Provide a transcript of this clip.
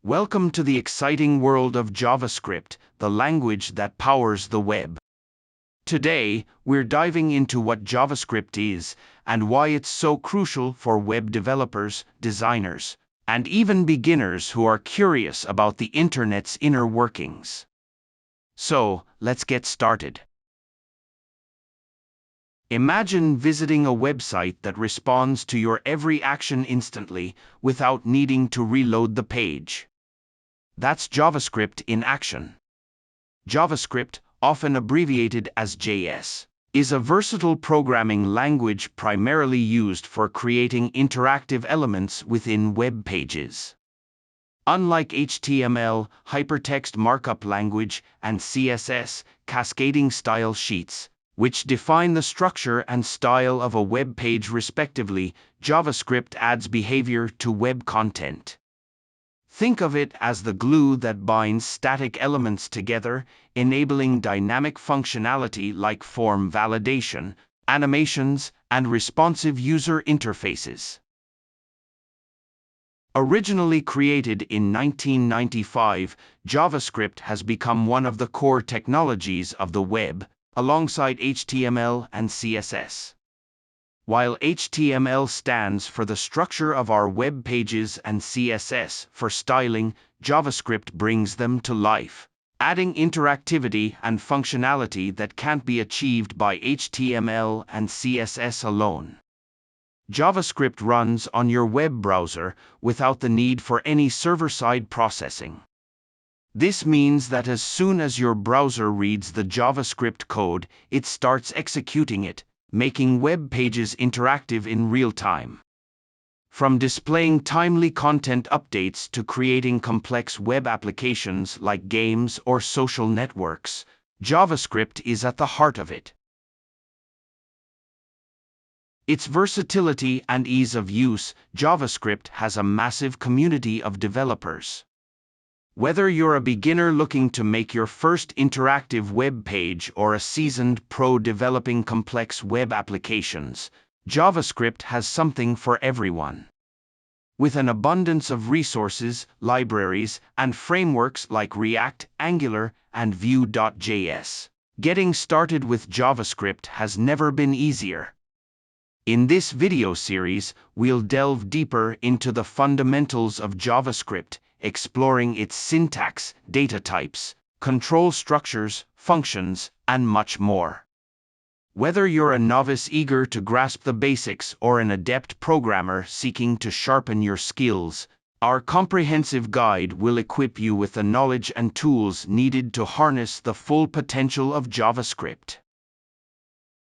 Welcome to the exciting world of JavaScript, the language that powers the web. Today, we're diving into what JavaScript is and why it's so crucial for web developers, designers, and even beginners who are curious about the internet's inner workings. So, let's get started. Imagine visiting a website that responds to your every action instantly without needing to reload the page. That's JavaScript in action. JavaScript, often abbreviated as JS, is a versatile programming language primarily used for creating interactive elements within web pages. Unlike HTML, hypertext markup language, and CSS, cascading style sheets, which define the structure and style of a web page respectively, JavaScript adds behavior to web content. Think of it as the glue that binds static elements together, enabling dynamic functionality like form validation, animations, and responsive user interfaces. Originally created in 1995, JavaScript has become one of the core technologies of the web, alongside HTML and CSS. While HTML stands for the structure of our web pages and CSS for styling, JavaScript brings them to life, adding interactivity and functionality that can't be achieved by HTML and CSS alone. JavaScript runs on your web browser without the need for any server-side processing. This means that as soon as your browser reads the JavaScript code, it starts executing it, making web pages interactive in real time. From displaying timely content updates to creating complex web applications like games or social networks, JavaScript is at the heart of it. Its versatility and ease of use, JavaScript has a massive community of developers. Whether you're a beginner looking to make your first interactive web page or a seasoned pro developing complex web applications, JavaScript has something for everyone. With an abundance of resources, libraries, and frameworks like React, Angular, and Vue.js, getting started with JavaScript has never been easier. In this video series, we'll delve deeper into the fundamentals of JavaScript, exploring its syntax, data types, control structures, functions, and much more. Whether you're a novice eager to grasp the basics or an adept programmer seeking to sharpen your skills, our comprehensive guide will equip you with the knowledge and tools needed to harness the full potential of JavaScript.